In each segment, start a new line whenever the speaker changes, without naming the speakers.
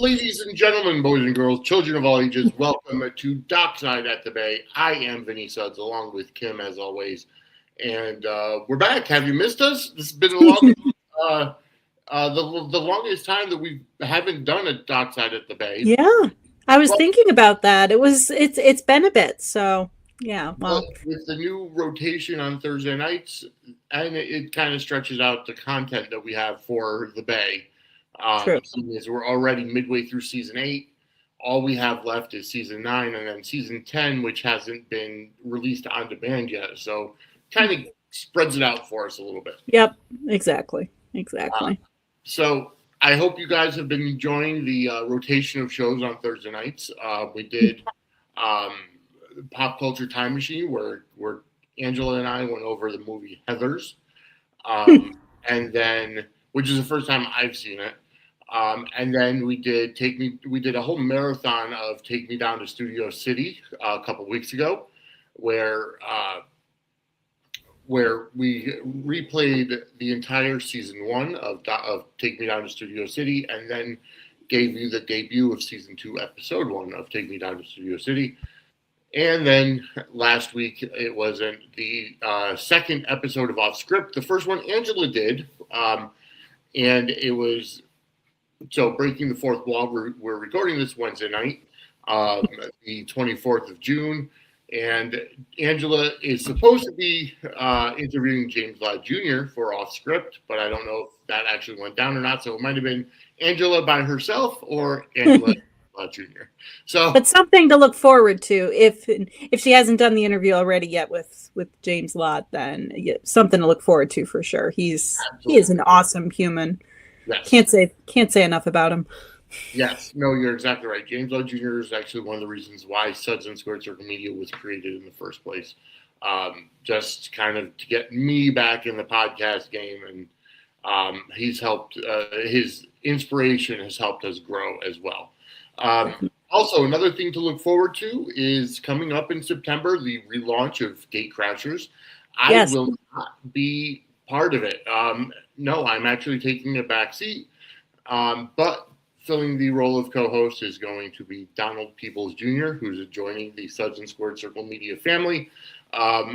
Ladies and gentlemen, boys and girls, children of all ages, welcome to Dockside at the Bay. I am Vinnie Suds, along with Kim, as always. And we're back. Have you missed us? This has been the longest time that we haven't done a Dockside at the Bay.
Yeah, I was thinking about that. It's been a bit, so yeah. Well,
with the new rotation on Thursday nights, and it kind of stretches out the content that we have for the Bay.
True.
As we're already midway through season 8. All we have left is season 9 and then season 10, which hasn't been released on demand yet. So kind of spreads it out for us a little bit.
Yep, exactly.
So I hope you guys have been enjoying the rotation of shows on Thursday nights. We did Pop Culture Time Machine, where Angela and I went over the movie Heathers, and then, which is the first time I've seen it. And then we did a whole marathon of Take Me Down to Studio City a couple weeks ago, where we replayed the entire season 1 of Take Me Down to Studio City, and then gave you the debut of season 2, episode 1 of Take Me Down to Studio City. And then last week it wasn't the second episode of Off Script. The first one Angela did, and it was. So breaking the fourth wall, we're recording this Wednesday night, the 24th of June, and Angela is supposed to be interviewing James Ladd Jr. for Off Script, but I don't know if that actually went down or not. So it might have been Angela by herself or Angela Ladd Jr.
But something to look forward to if she hasn't done the interview already yet with James Ladd, then something to look forward to for sure. He is an awesome human.
Yes.
Can't say enough about him.
Yes, no, you're exactly right. James Ladd Jr. is actually one of the reasons why Suds and Squared Circle Media was created in the first place. Just kind of to get me back in the podcast game, and he's helped. His inspiration has helped us grow as well. Also, another thing to look forward to is coming up in September, the relaunch of Gate Crashers. I will not be part of it. No, I'm actually taking a back seat, but filling the role of co-host is going to be Donald Peoples Jr., who's joining the Suds and Squared Circle Media family.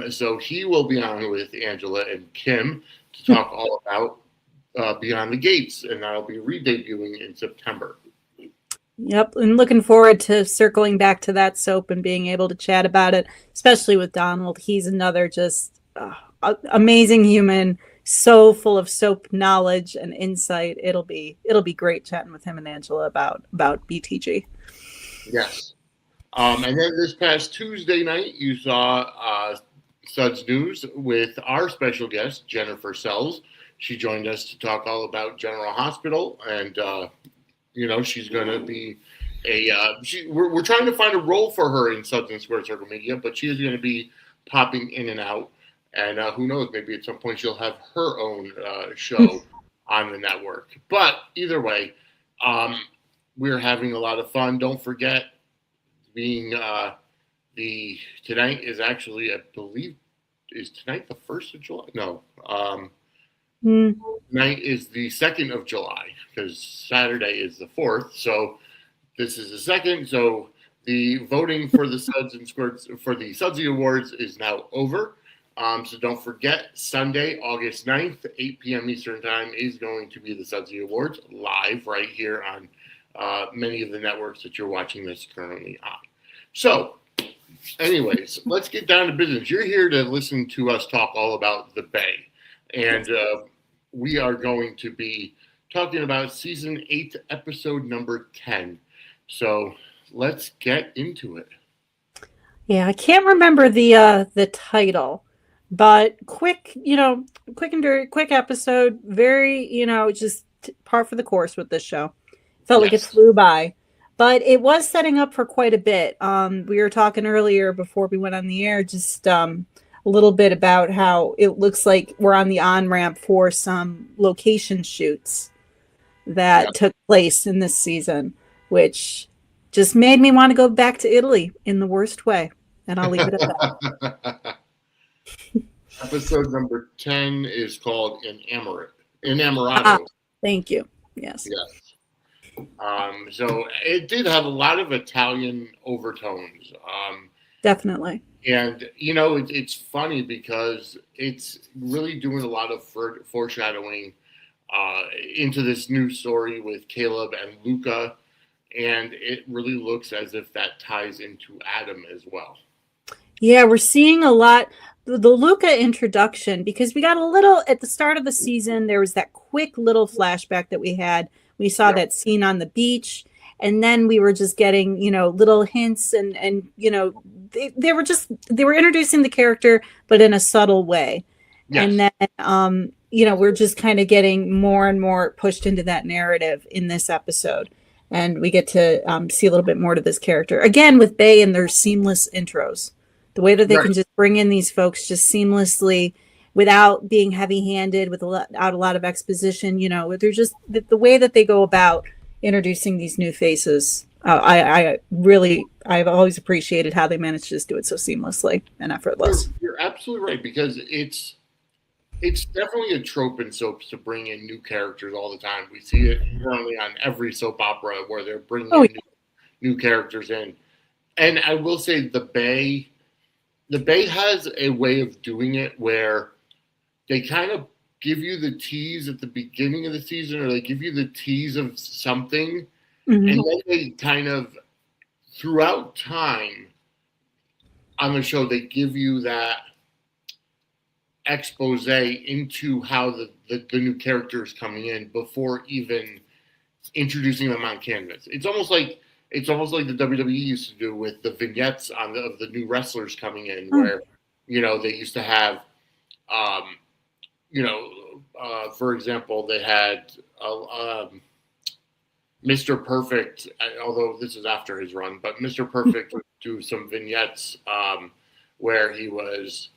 So he will be on with Angela and Kim to talk all about Beyond the Gates, and that'll be re-debuting in September.
Yep, and looking forward to circling back to that soap and being able to chat about it, especially with Donald. He's another just amazing human, so full of soap knowledge and insight. It'll be great chatting with him and Angela about BTG.
Yes. And then this past Tuesday night, you saw Suds News with our special guest, Jennifer Sells. She joined us to talk all about General Hospital, and she's going to be we're trying to find a role for her in Suds and Squared Circle Media, but she is going to be popping in and out. And who knows, maybe at some point she'll have her own show on the network. But either way, we're having a lot of fun. Don't forget, tonight is actually, I believe, is tonight the 1st of July? No. Tonight is the 2nd of July, because Saturday is the 4th. So this is the 2nd. So the voting for the Suds and Squared for the Sudsy Awards is now over. So don't forget, Sunday, August 9th, 8 p.m. Eastern Time is going to be the Sudsy Awards live right here on many of the networks that you're watching this currently on. So, anyways, let's get down to business. You're here to listen to us talk all about the Bay. And we are going to be talking about Season 8, Episode number 10. So, let's get into it.
Yeah, I can't remember the title. But quick episode, very, just par for the course with this show. Felt like it flew by, but it was setting up for quite a bit. We were talking earlier before we went on the air, just a little bit about how it looks like we're on the on-ramp for some location shoots that took place in this season, which just made me want to go back to Italy in the worst way. And I'll leave it at that.
Episode number 10 is called Inamorato.
Thank you. Yes.
So it did have a lot of Italian overtones.
Definitely.
And, it's funny because it's really doing a lot of foreshadowing into this new story with Caleb and Luca. And it really looks as if that ties into Adam as well.
Yeah, we're seeing a lot. The Luca introduction, because we got a little at the start of the season, there was that quick little flashback that we had. We saw that scene on the beach, and then we were just getting, little hints and they were introducing the character, but in a subtle way.
Yes.
And then we're just kind of getting more and more pushed into that narrative in this episode. And we get to see a little bit more to this character. Again, with Bay and their seamless intros. The way that they can just bring in these folks just seamlessly without being heavy-handed, without a lot of exposition. They're just the way that they go about introducing these new faces. I've always appreciated how they managed to just do it so seamlessly and effortless.
You're absolutely right, because it's definitely a trope in soaps to bring in new characters all the time. We see it currently on every soap opera where they're bringing in new characters in. And I will say the Bay has a way of doing it where they kind of give you the tease at the beginning of the season, or they give you the tease of something, and then they kind of, throughout time on the show, they give you that expose into how the new character is coming in before even introducing them on canvas. It's almost like the WWE used to do with the vignettes of the new wrestlers coming in, where they used to have, for example, they had Mr. Perfect, although this is after his run, but Mr. Perfect would do some vignettes where he was,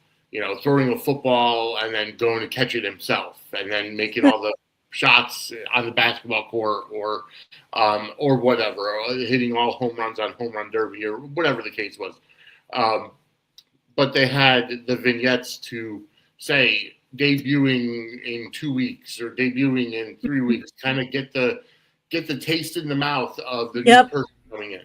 throwing a football and then going to catch it himself, and then making all the shots on the basketball court, or whatever, or hitting all home runs on home run derby, or whatever the case was. But they had the vignettes to say debuting in 2 weeks or debuting in 3 weeks, kind of get the taste in the mouth of the new person coming in.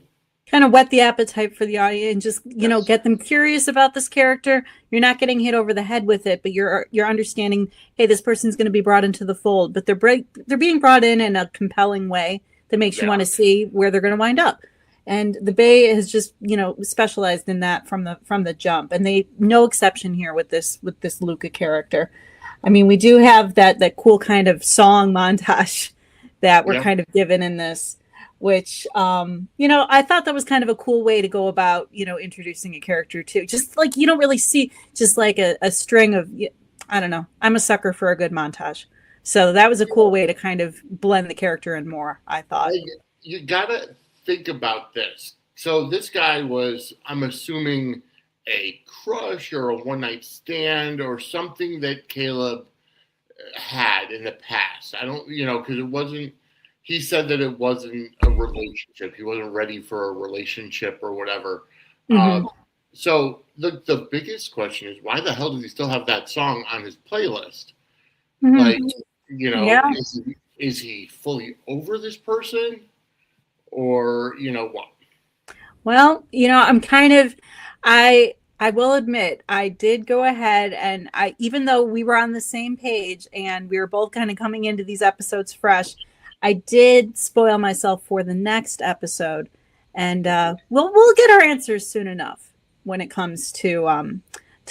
Kind of whet the appetite for the audience, just get them curious about this character. You're not getting hit over the head with it, but you're understanding, hey, this person's going to be brought into the fold, but they're being brought in a compelling way that makes you want to see where they're going to wind up. And the Bay has just specialized in that from the jump, and they no exception here with this Luca character. I mean, we do have that cool kind of song montage that we're kind of given in this, which I thought that was kind of a cool way to go about introducing a character too. Just like you don't really see just like a string of, I don't know, I'm a sucker for a good montage, so that was a cool way to kind of blend the character in more, I thought.
You gotta think about this. So this guy was, I'm assuming, a crush or a one-night stand or something that Caleb had in the past. I don't, because it wasn't, he said that it wasn't a relationship. He wasn't ready for a relationship or whatever. So the biggest question is, why the hell does he still have that song on his playlist? Like, is he fully over this person, or what?
Well, I'm kind of, I will admit, I did go ahead and even though we were on the same page and we were both kind of coming into these episodes fresh, I did spoil myself for the next episode, and we'll get our answers soon enough when it comes to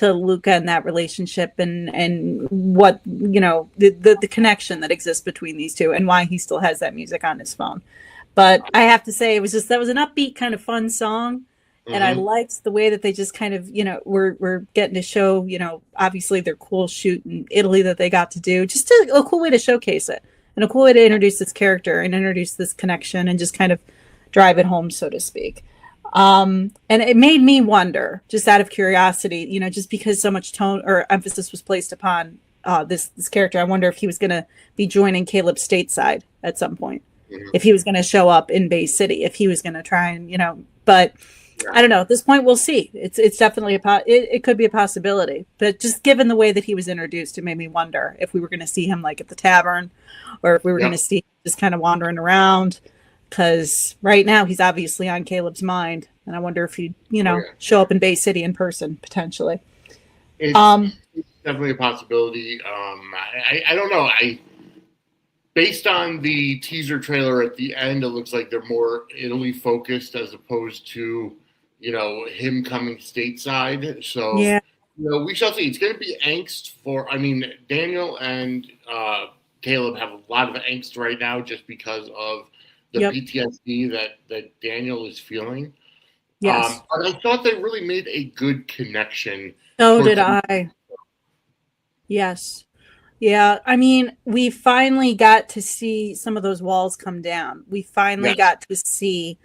Luca and that relationship and what the connection that exists between these two and why he still has that music on his phone. But I have to say, that was an upbeat kind of fun song. And I liked the way that they just kind of, were getting to show, obviously their cool shoot in Italy that they got to do. Just a cool way to showcase it, and a cool way to introduce this character and introduce this connection and just kind of drive it home, so to speak. And it made me wonder, just out of curiosity, just because so much tone or emphasis was placed upon this character, I wonder if he was going to be joining Caleb stateside at some point. If he was going to show up in Bay City, if he was going to try and, but I don't know. At this point, we'll see. It's definitely it could be a possibility, but just given the way that he was introduced, it made me wonder if we were going to see him like at the tavern, or if we were going to see him just kind of wandering around. because right now he's obviously on Caleb's mind, and I wonder if he'd,
Oh yeah,
show up in Bay City in person potentially.
it's,
Um,
it's definitely a possibility. I don't know. Based on the teaser trailer at the end, it looks like they're more Italy focused as opposed to, him coming stateside. So,
yeah,
we shall see. It's going to be angst for. I mean, Daniel and Caleb have a lot of angst right now just because of the
yep,
PTSD that Daniel is feeling.
yes.
But I thought they really made a good connection
So
towards
did
the.
I. Yes. Yeah, I mean, we finally got to see some of those walls come down. We finally
Yes.
got to see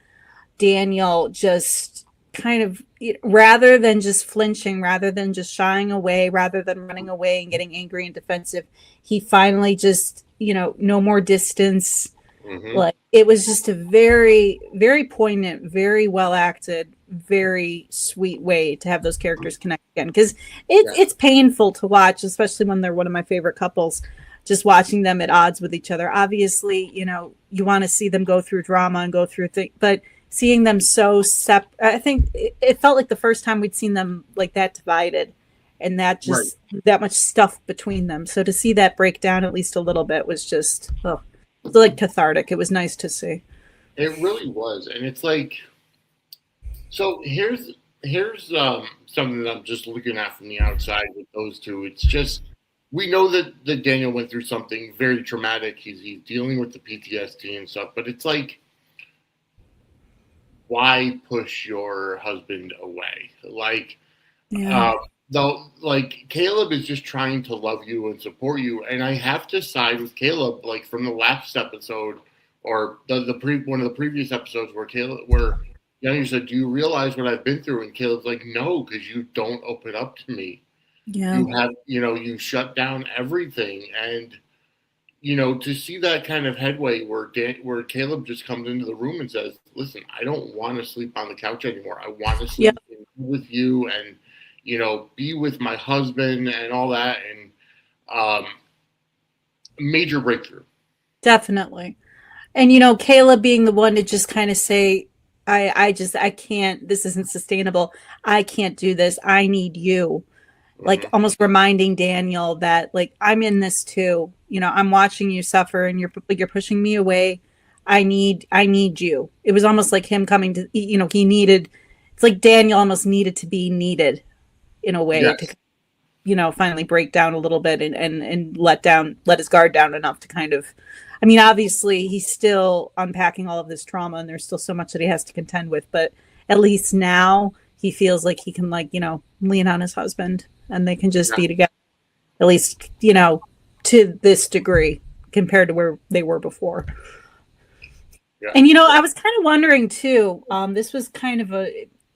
Daniel just kind of, rather than just flinching, rather than just shying away, rather than running away and getting angry and defensive, he finally just, no more distance.
Mm-hmm.
Like, it was just a very, very poignant, very well acted, very sweet way to have those characters connect again. Because
Yeah.
it's painful to watch, especially when they're one of my favorite couples. Just watching them at odds with each other. Obviously, you want to see them go through drama and go through things, but seeing them so I think it felt like the first time we'd seen them like that divided, and that
Right.
just that much stuff between them. So to see that break down at least a little bit was just like cathartic. It was nice to see.
It really was, and it's like, so here's something that I'm just looking at from the outside with those two. It's just we know that Daniel went through something very traumatic. He's dealing with the PTSD and stuff, but it's like, why push your husband away? Like,
Yeah.
though, like Caleb is just trying to love you and support you, and I have to side with Caleb. Like from the last episode, or one of the previous episodes where Yanni said, "Do you realize what I've been through?" And Caleb's like, "No, because you don't open up to me.
Yeah.
You have, you shut down everything." And to see that kind of headway where Caleb just comes into the room and says, "Listen, I don't want to sleep on the couch anymore. I want to
Yep.
sleep with you and be with my husband and all that." And major breakthrough.
Definitely. And Caleb being the one to just kind of say, I can't, this isn't sustainable. I can't do this. I need you. Like
Mm-hmm.
almost reminding Daniel that like I'm in this too. I'm watching you suffer and you're pushing me away. I need you. It was almost like him coming to, he needed, it's like Daniel almost needed to be needed in a way to,
Yes.
finally break down a little bit and let his guard down enough to kind of, I mean, obviously he's still unpacking all of this trauma and there's still so much that he has to contend with, but at least now he feels like he can lean on his husband and they can just
Yeah.
be together, at least, to this degree compared to where they were before.
Yeah.
And, I was kind of wondering too, this was kind of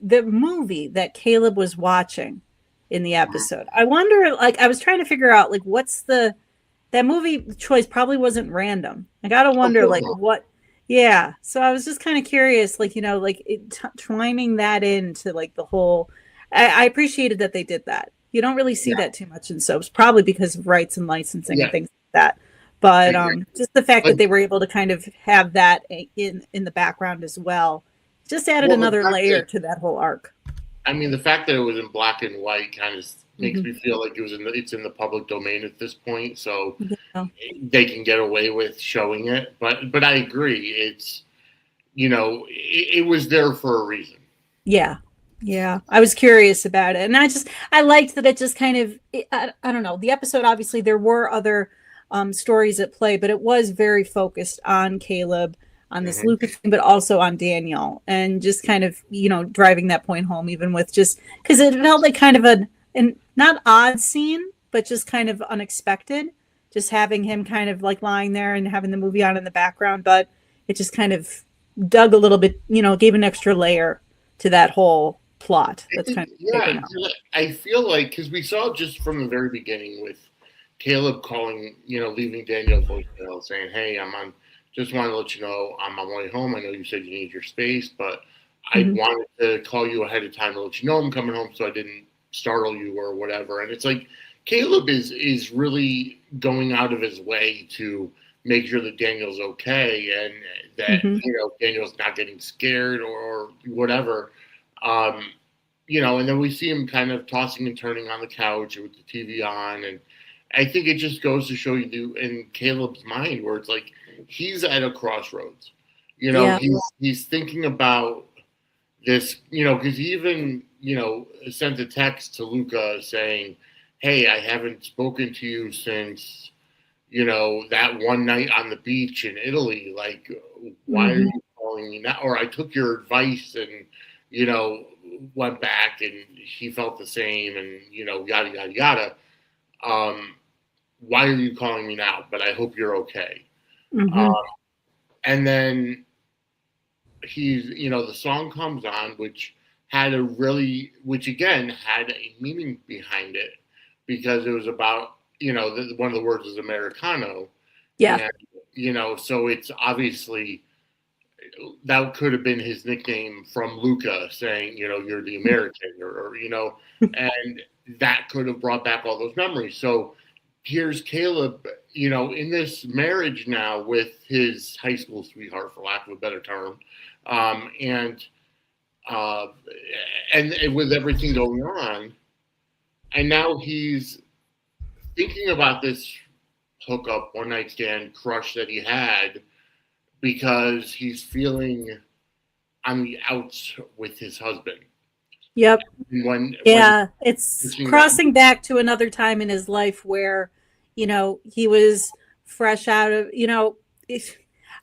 the movie that Caleb was watching in the episode. I wonder, I was trying to figure out, that movie choice probably wasn't random. I gotta wonder, what, yeah. So I was just kind of curious, twining that into, the whole, I appreciated that they did that. You don't really see that too much in soaps, probably because of rights and licensing and things like that. But just the fact that they were able to kind of have that in the background as well, just added another layer to that whole arc.
I mean, the fact that it was in black and white kind of makes me feel like it's in the public domain at this point, so they can get away with showing it. But I agree, it's it was there for a reason.
Yeah. I was curious about it, and I liked that it just kind of, I don't know, the episode, obviously there were other stories at play, but it was very focused on Caleb, on this Luca thing, but also on Daniel, and just kind of driving that point home, even with just because it felt like kind of an not odd scene, but just kind of unexpected, just having him kind of lying there and having the movie on in the background, but it just kind of dug a little bit, gave an extra layer to that whole plot. That's kind of
I feel like because we saw just from the very beginning with Caleb calling, leaving Daniel a voicemail saying, "Hey, just wanted to let you know I'm on my way home. I know you said you need your space, but I wanted to call you ahead of time to let you know I'm coming home so I didn't startle you or whatever." And it's like Caleb is really going out of his way to make sure that Daniel's okay and that,
Mm-hmm.
Daniel's not getting scared or whatever. And then we see him kind of tossing and turning on the couch with the TV on. And I think it just goes to show you in Caleb's mind where it's like he's at a crossroads.
Yeah.
He's thinking about this, because he even, sent a text to Luca saying, hey, I haven't spoken to you since, that one night on the beach in Italy. Like, why are you calling me now? Or I took your advice and, went back and he felt the same and, yada, yada, yada. Why are you calling me now? But I hope you're okay.
Mm-hmm.
And then the song comes on, which again had a meaning behind it because it was about, one of the words is Americano.
Yeah.
And, so it's obviously that could have been his nickname from Luca saying, you're the American or and that could have brought back all those memories. So here's Caleb, in this marriage now with his high school sweetheart, for lack of a better term. And with everything going on, and now he's thinking about this hookup, one night stand crush that he had because he's feeling on the outs with his husband.
Yep.
When
it's crossing back to another time in his life where, he was fresh out of,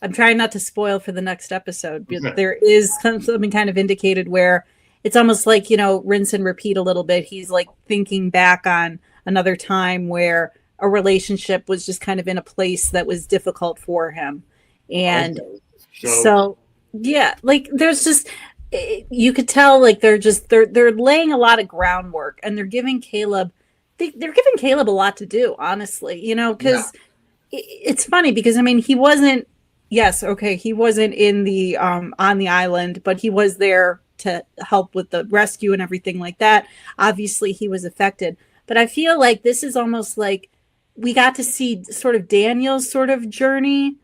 I'm trying not to spoil for the next episode, but there is something kind of indicated where it's almost like, rinse and repeat a little bit. He's like thinking back on another time where a relationship was just kind of in a place that was difficult for him. And so yeah, like there's just, you could tell like they're laying a lot of groundwork and they're giving Caleb a lot to do, honestly, because it's funny because, I mean, he wasn't in the on the island, but he was there to help with the rescue and everything like that. Obviously he was affected, but I feel like this is almost like we got to see sort of Daniel's sort of journey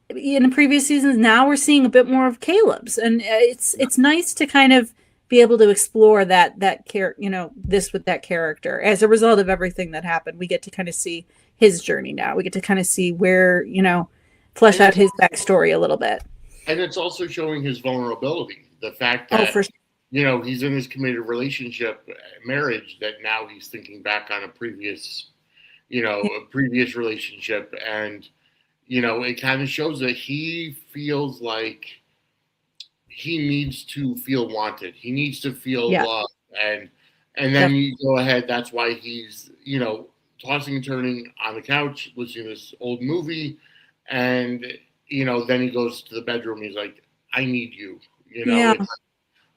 in the previous seasons. Now we're seeing a bit more of Caleb's, and it's nice to kind of be able to explore that this with that character. As a result of everything that happened, we get to kind of see his journey now. We get to kind of see where, flesh out his backstory a little bit.
And it's also showing his vulnerability. The fact that, he's in this committed relationship, marriage, that now he's thinking back on a previous relationship. And, it kind of shows that he feels like he needs to feel wanted. He needs to feel loved. And then you go ahead. That's why he's, tossing and turning on the couch, listening to this old movie. And, then he goes to the bedroom. He's like, I need you.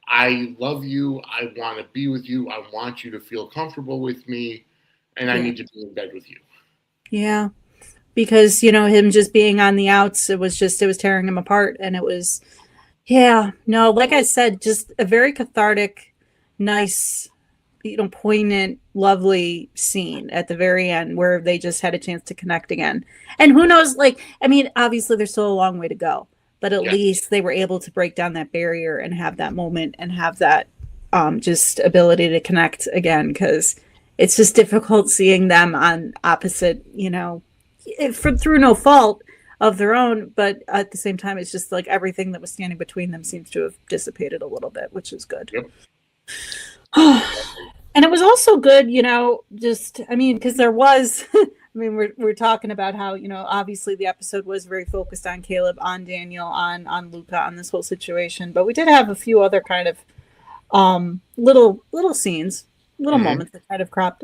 I love you. I want to be with you. I want you to feel comfortable with me. And I need to be in bed with you.
Yeah. Because, him just being on the outs, it was tearing him apart. And it was, like I said, just a very cathartic, nice, poignant, lovely scene at the very end where they just had a chance to connect again. And who knows, obviously there's still a long way to go, but at least they were able to break down that barrier and have that moment and have that just ability to connect again. Because it's just difficult seeing them on opposite, through no fault of their own, but at the same time, it's just like everything that was standing between them seems to have dissipated a little bit, which is good.
Yep.
And it was also good, because there was, we're talking about how, obviously the episode was very focused on Caleb, on Daniel, on Luca, on this whole situation, but we did have a few other kind of little scenes, moments that kind of cropped.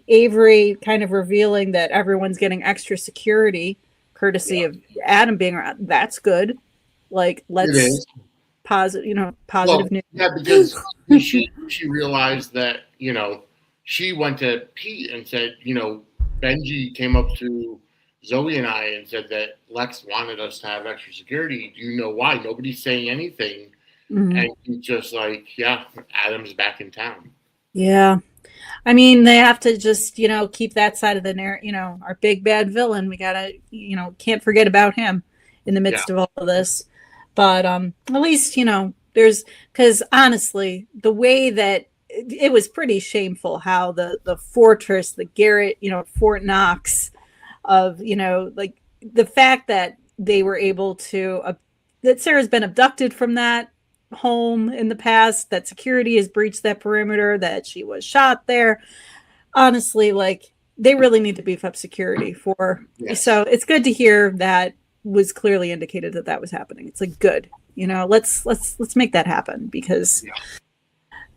Avery kind of revealing that everyone's getting extra security courtesy of Adam being around. That's good. Like, let's positive news.
Yeah, because she realized that, she went to Pete and said, Benji came up to Zoe and I and said that Lex wanted us to have extra security. Do you know why? Nobody's saying anything. And he's just like, Adam's back in town.
Yeah. I mean, they have to just, keep that side of the narrative, our big bad villain. We gotta, can't forget about him in the midst of all of this. But at least, there's, because honestly, the way that it was pretty shameful how the fortress, the Garrett, Fort Knox of, like the fact that they were able to, that Sarah's been abducted from that home in the past, that security has breached that perimeter, that she was shot there. Honestly, like they really need to beef up security for. Yes. So it's good to hear that was clearly indicated that was happening. It's like good, let's make that happen, because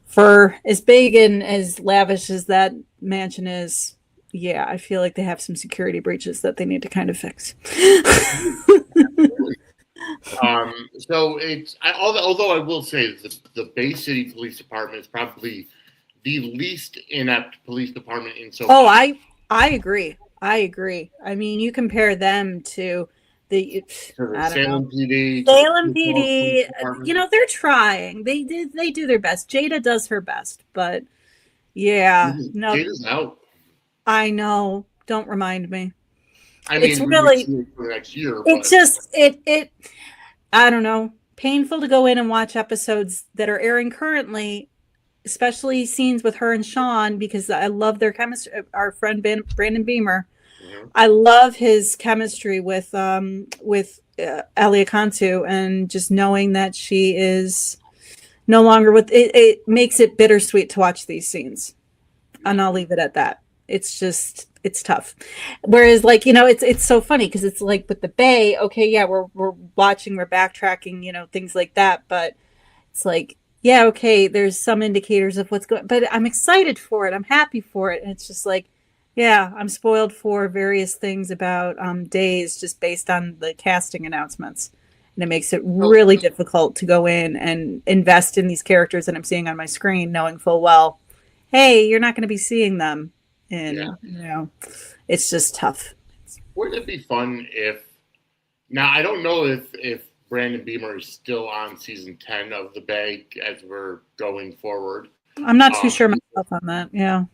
for as big and as lavish as that mansion is, I feel like they have some security breaches that they need to kind of fix.
So although I will say that the Bay City Police Department is probably the least inept police department in so.
Oh, I agree. I mean, you compare them to the
Salem PD.
Salem PD, they're trying. They do their best. Jada does her best, but no.
Jada's out.
I know. Don't remind me.
I mean,
it's really
for next year.
It's just it. I don't know. Painful to go in and watch episodes that are airing currently, especially scenes with her and Sean, because I love their chemistry. Our friend Brandon Beamer, I love his chemistry with Alia Kantu, and just knowing that she is no longer with it makes it bittersweet to watch these scenes, and I'll leave it at that. It's tough. Whereas, like, it's so funny because it's like with the Bay, okay, we're watching, we're backtracking, things like that. But it's like, okay, there's some indicators of what's going, but I'm excited for it. I'm happy for it. And it's just like, I'm spoiled for various things about Days just based on the casting announcements. And it makes it really difficult to go in and invest in these characters that I'm seeing on my screen, knowing full well, hey, you're not going to be seeing them. And, it's just tough.
Wouldn't it be fun if, now I don't know if Brandon Beamer is still on season 10 of The Bay as we're going forward.
I'm not too sure myself on that. Yeah.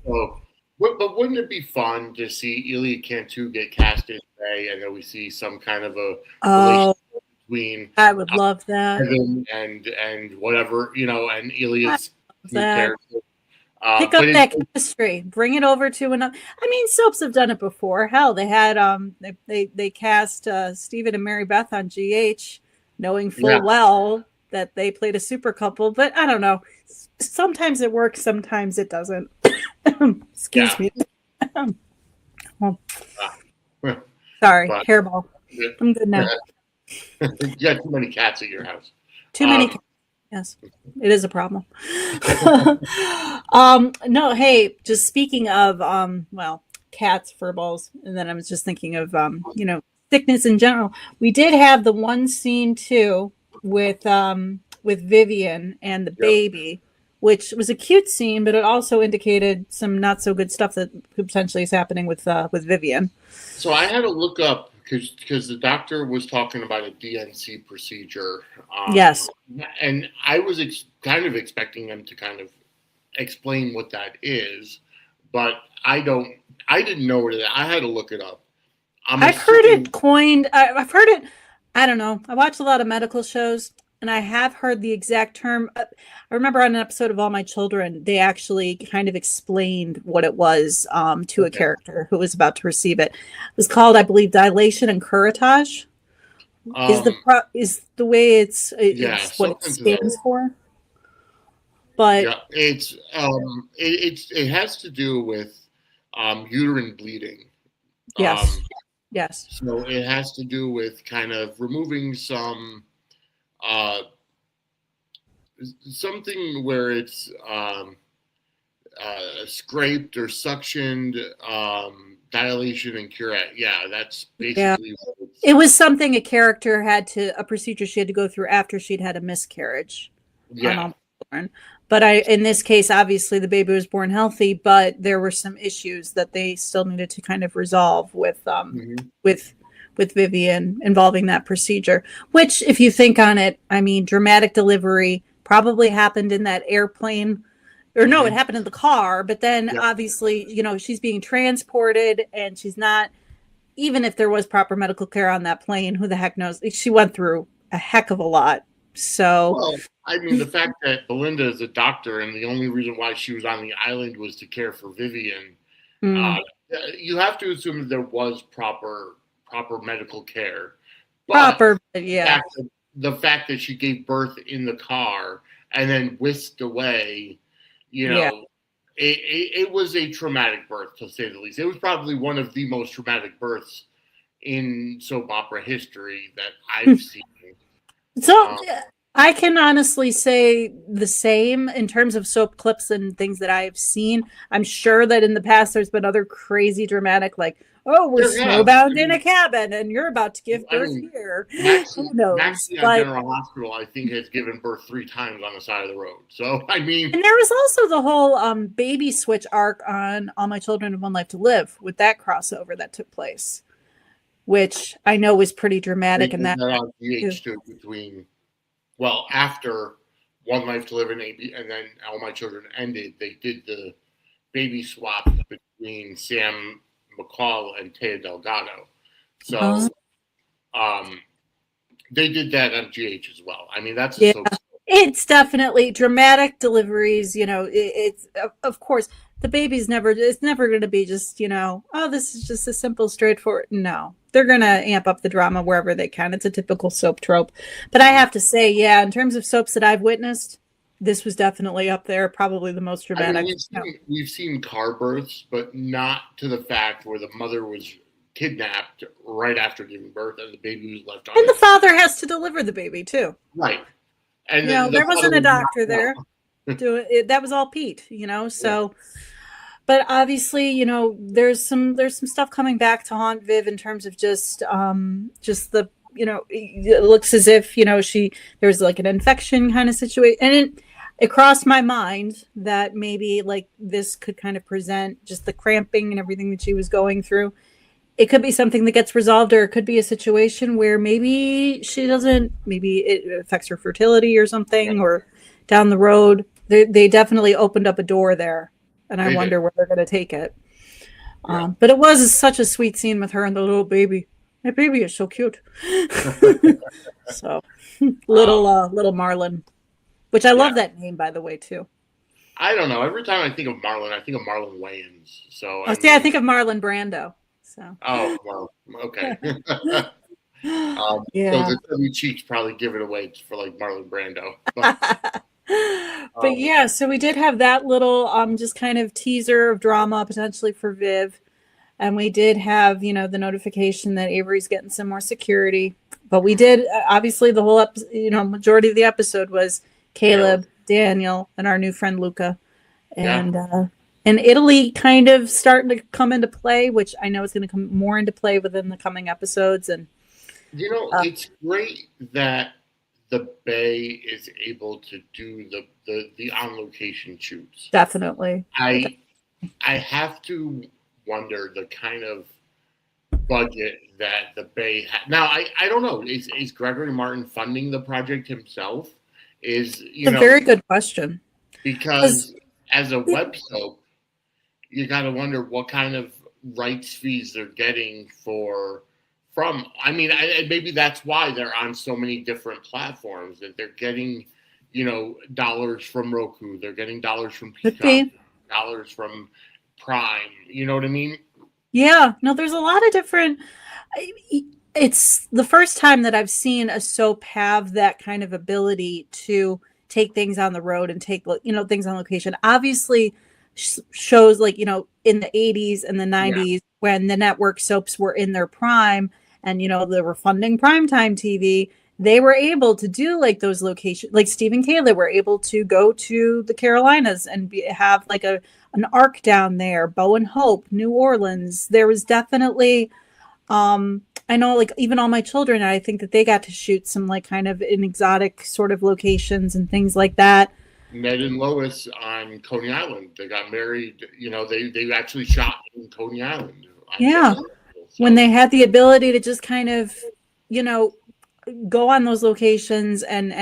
So, but wouldn't it be fun to see Elia Cantu get cast in The Bay, and then we see some kind of a relationship between
I would love that.
And whatever, and Elia's new character.
Pick up that chemistry, bring it over to another. I mean, soaps have done it before. Hell, they had they cast Stephen and Mary Beth on GH, knowing full well that they played a super couple. But I don't know. Sometimes it works, sometimes it doesn't. Excuse me. Sorry, hairball. I'm good now.
You got too many cats at your house.
Too many cats. Yes, it is a problem. No, hey, just speaking of, cats, furballs, and then I was just thinking of, sickness in general. We did have the one scene too with Vivian and the baby, which was a cute scene, but it also indicated some not so good stuff that potentially is happening with Vivian.
So I had to look up because the doctor was talking about a DNC procedure.
Yes.
And I was kind of expecting them to kind of explain what that is, but I didn't know that. I had to look it up.
I've heard it coined. I've heard it. I don't know. I watch a lot of medical shows, and I have heard the exact term. I remember on an episode of All My Children, they actually kind of explained what it was to a character who was about to receive it. It was called, I believe, dilation and curettage. Is the way it's what it stands for. But it has to do with uterine bleeding. Yes. Yes.
So it has to do with kind of removing some something where it's scraped or suctioned, dilation and curette. Yeah, that's basically what
it was something a procedure she had to go through after she'd had a miscarriage.
Yeah.
But in this case, obviously the baby was born healthy, but there were some issues that they still needed to kind of resolve with Vivian involving that procedure, which, if you think on it, I mean, dramatic delivery probably happened in that airplane, or no, it happened in the car, but then
Yep.
obviously, she's being transported and she's not, even if there was proper medical care on that plane, who the heck knows? She went through a heck of a lot. So,
Well, I mean, the fact that Belinda is a doctor and the only reason why she was on the island was to care for Vivian, uh,
mm,
you have to assume that there was proper medical care. But
proper,
the
yeah.
fact that, the fact that she gave birth in the car and then whisked away, you
Yeah.
know, it was a traumatic birth, to say the least. It was probably one of the most traumatic births in soap opera history that I've seen.
So
Um,
I can honestly say the same in terms of soap clips and things that I have seen. I'm sure that in the past there's been other crazy dramatic, like, oh, we're
there have.
snowbound in a cabin and you're about to give
I
birth
mean,
here. Who knows?
Maxie on
But
General Hospital, I think, has given birth 3 times on the side of the road. So, I mean,
and there was also the whole baby switch arc on All My Children Have One Life to Live with that crossover that took place, which I know was pretty
they
dramatic. And
did
that
that on
too.
GH2 between, well, after One Life to Live and then All My Children ended, they did the baby swap between Sam McCall and Taya Delgado. So, um, they did that on GH as well. I mean, that's a
Yeah,
soap.
it's definitely dramatic deliveries. It's of course the baby's never. It's never going to be just oh, this is just a simple, straightforward. No, they're going to amp up the drama wherever they can. It's a typical soap trope. But I have to say, yeah, in terms of soaps that I've witnessed, this was definitely up there. Probably the most
I mean,
dramatic.
we've seen car births, but not to the fact where the mother was kidnapped right after giving birth and the baby was left
And the
unattended.
father has to deliver the baby too.
Right. And the
There wasn't
father
a
was not
doctor there. That was all Pete.
yeah.
So. But obviously, there's some stuff coming back to haunt Viv in terms of just the it looks as if there's like an infection kind of situation, and it crossed my mind that maybe like this could kind of present just the cramping and everything that she was going through. It could be something that gets resolved, or it could be a situation where maybe maybe it affects her fertility or something,
Yeah.
or down the road. They definitely opened up a door there. And I
They
wonder
did.
where they're going to take it.
Yeah.
But it was such a sweet scene with her and the little baby. That baby is so cute. So little Marlon, which I
Yeah.
love that name, by the way, too.
I don't know. Every time I think of Marlon, I think of Marlon Wayans. So
Oh, see, I think of Marlon Brando. So
oh well, okay. So
yeah.
the chubby cheeks probably give it away for like Marlon Brando. But,
But yeah, so we did have that little just kind of teaser of drama potentially for Viv. And we did have, the notification that Avery's getting some more security. But we did obviously the whole majority of the episode was Caleb, Daniel, and our new friend Luca. And Italy kind of starting to come into play, which I know is going to come more into play within the coming episodes. And
it's great that the Bay is able to do the on location shoots.
definitely.
I have to wonder the kind of budget that the Bay now I don't know, is Gregory Martin funding the project himself? It's
a very good question.
Because as a web soap, you got to wonder what kind of rights fees they're getting from. I mean, maybe that's why they're on so many different platforms, that they're getting, dollars from Roku, they're getting dollars from Peacock, dollars from Prime. You know what I mean?
Yeah. No, there's a lot of different. It's the first time that I've seen a soap have that kind of ability to take things on the road and take things on location. Obviously, shows like in the 80s and the 90s when the network soaps were in their prime and they were funding primetime TV, they were able to do like those locations, like Steve and Kayla were able to go to the Carolinas and have like an arc down there, Bo and Hope, New Orleans. There was definitely I know, like, even All My Children, I think that they got to shoot some like kind of in exotic sort of locations and things like that.
Ned and Lois on Coney Island, they got married. They actually shot in Coney Island.
Yeah. When they had the ability to just kind of, go on those locations and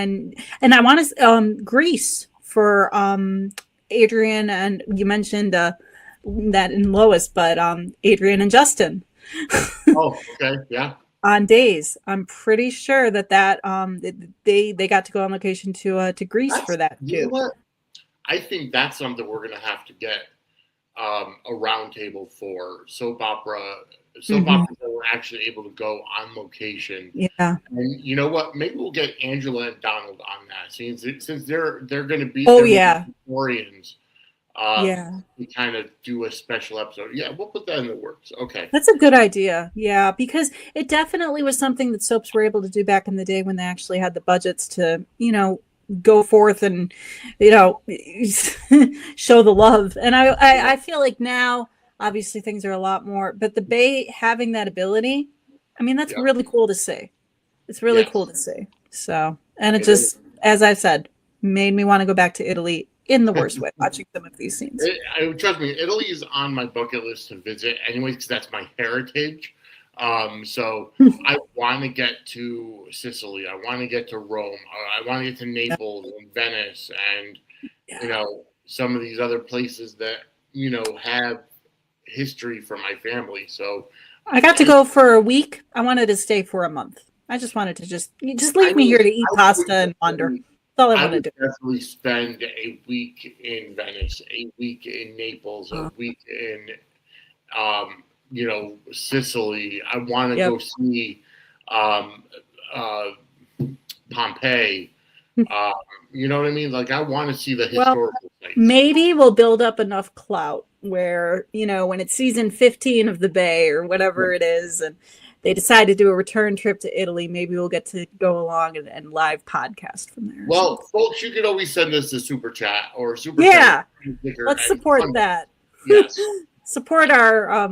I want to Greece for Adrian, and you mentioned that in Lois, but Adrian and Justin.
Oh, okay, yeah.
On Days, I'm pretty sure that they got to go on location to Greece for that
You know
too.
what? I think that's something we're going to have to get a roundtable for soap operas that were actually able to go on location.
Yeah.
And you know what? Maybe we'll get Angela and Donald on that, since they're going to be historians.
Yeah.
We kind of do a special episode. Yeah, we'll put that in the works. Okay.
That's a good idea. Yeah, because it definitely was something that soaps were able to do back in the day when they actually had the budgets to, go forth and, show the love. And I feel like now, obviously, things are a lot more, but the Bay having that ability, I mean, that's really cool to see. It's really cool to see. So, and it just, as I said, made me want to go back to Italy in the worst way, watching some of these scenes.
Trust me, Italy is on my bucket list to visit anyways, because that's my heritage. So I want to get to Sicily. I want to get to Rome. I want to get to Naples and Venice and, some of these other places that, have history for my family. So
I got to go for a week. I wanted to stay for a month. I just wanted to just leave me here to eat pasta and wander. That's all I want to do.
Definitely spend a week in Venice, a week in Naples, a week in, Sicily. I want to go see Pompeii. You know what I mean? Like, I want to see the historical sites.
Maybe we'll build up enough clout where, when it's season 15 of the Bay or whatever it is, and they decide to do a return trip to Italy, maybe we'll get to go along and live podcast from there.
Well, folks, you can always send us a super chat or super
chat. Let's support that.
Yes.
Support our, our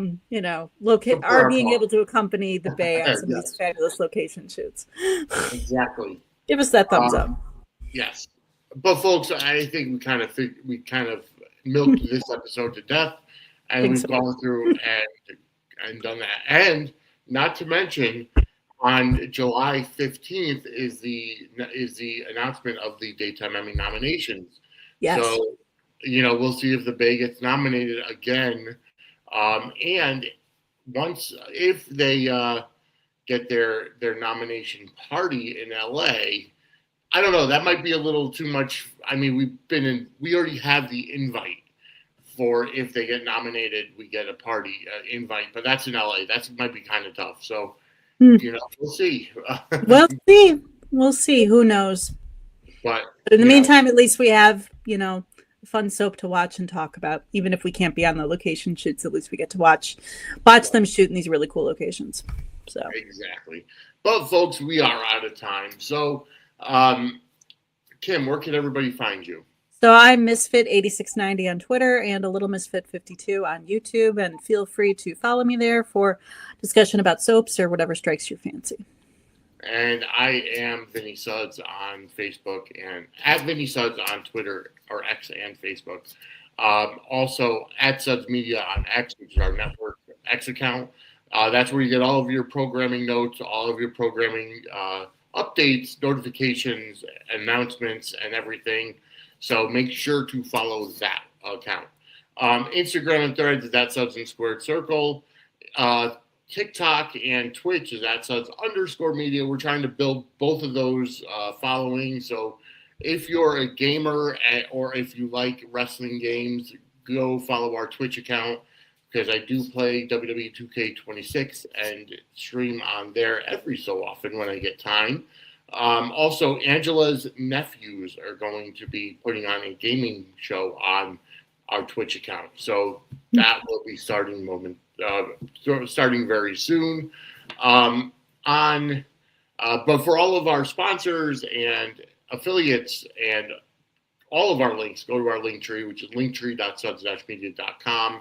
being able to accompany the Bay on some of these fabulous location shoots.
Exactly.
Give us that thumbs up.
Yes. But folks, I think we kind of milked this episode to death, and we've gone through and done that. And not to mention, on July 15th is the announcement of the Daytime Emmy nominations.
Yes.
So, we'll see if the Bay gets nominated again. And if they get their nomination party in LA, I don't know, that might be a little too much. I mean, we already have the invite for if they get nominated, we get a party invite, but that's in LA. That might be kind of tough. So, we'll see.
We'll see. Who knows?
But
in the meantime, at least we have, fun soap to watch and talk about. Even if we can't be on the location shoots, at least we get to watch them shoot in these really cool locations. So
exactly. But folks, we are out of time. So, Kim, where can everybody find you?
So I'm Misfit8690 on Twitter and a Little Misfit52 on YouTube, and feel free to follow me there for discussion about soaps or whatever strikes your fancy.
And I am Vinnie Suds on Facebook and at Vinnie Suds on Twitter or X and Facebook. Also at Suds Media on X, which is our network X account. That's where you get all of your programming notes, all of your programming updates, notifications, announcements, and everything. So make sure to follow that account. Instagram and Threads is at Suds and Squared Circle. TikTok and Twitch is at Suds_media. We're trying to build both of those following. So if you're a gamer or if you like wrestling games, go follow our Twitch account, because I do play WWE 2K26 and stream on there every so often when I get time. Also, Angela's nephews are going to be putting on a gaming show on our Twitch account. So that will be starting very soon. But for all of our sponsors and affiliates and all of our links, go to our Linktree, which is linktree.suds-media.com.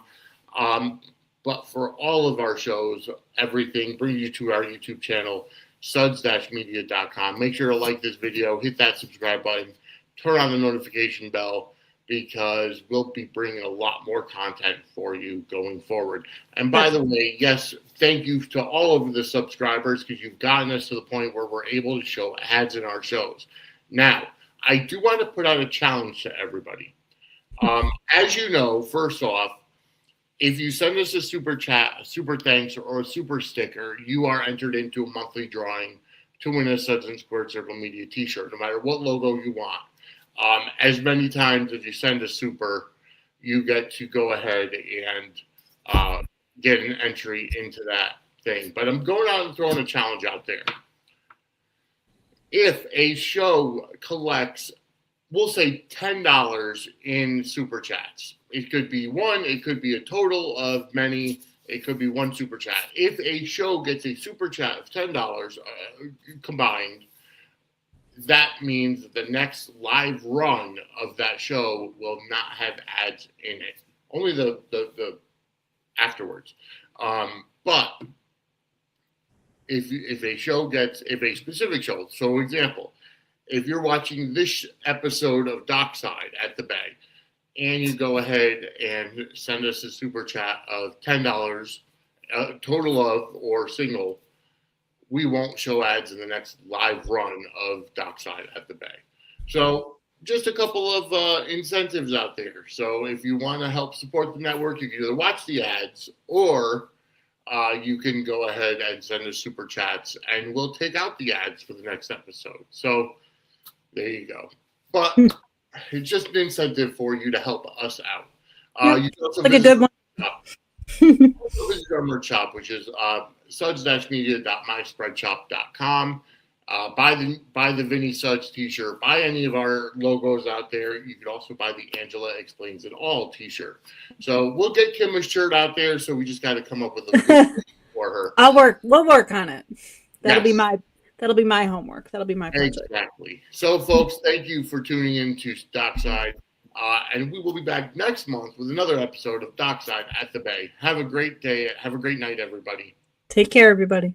But for all of our shows, everything, bring you to our YouTube channel, suds-media.com. Make sure to like this video, hit that subscribe button, turn on the notification bell, because we'll be bringing a lot more content for you going forward. And by the way, yes, thank you to all of the subscribers, because you've gotten us to the point where we're able to show ads in our shows. Now, I do want to put out a challenge to everybody. As you know, first off, if you send us a super chat, a super thanks, or a super sticker, you are entered into a monthly drawing to win a Suds and Squared Circle Media t-shirt, no matter what logo you want. As many times as you send a super, you get to go ahead and get an entry into that thing. But I'm going out and throwing a challenge out there. If a show collects, we'll say $10 in super chats, it could be one, it could be a total of many, it could be one super chat. If a show gets a super chat of $10 combined, that means that the next live run of that show will not have ads in it. Only the afterwards. But if a specific show, so example, if you're watching this episode of Dockside at the Bay, and you go ahead and send us a super chat of $10, total of or single, we won't show ads in the next live run of Dockside at the Bay. So just a couple of incentives out there. So if you want to help support the network, you can either watch the ads or you can go ahead and send us super chats, and we'll take out the ads for the next episode. So there you go. But it's just an incentive for you to help us out. You can also
like a good one.
Visit our merch shop, which is suds-media.myspreadshop.com. Buy the Vinnie Suds t-shirt. Buy any of our logos out there. You could also buy the Angela Explains It All t-shirt. So we'll get Kim a shirt out there. So we just got to come up with a good for her.
We'll work on it. That'll be my homework. That'll be my project.
Exactly. So, folks, thank you for tuning in to Dockside. And we will be back next month with another episode of Dockside at the Bay. Have a great day. Have a great night, everybody.
Take care, everybody.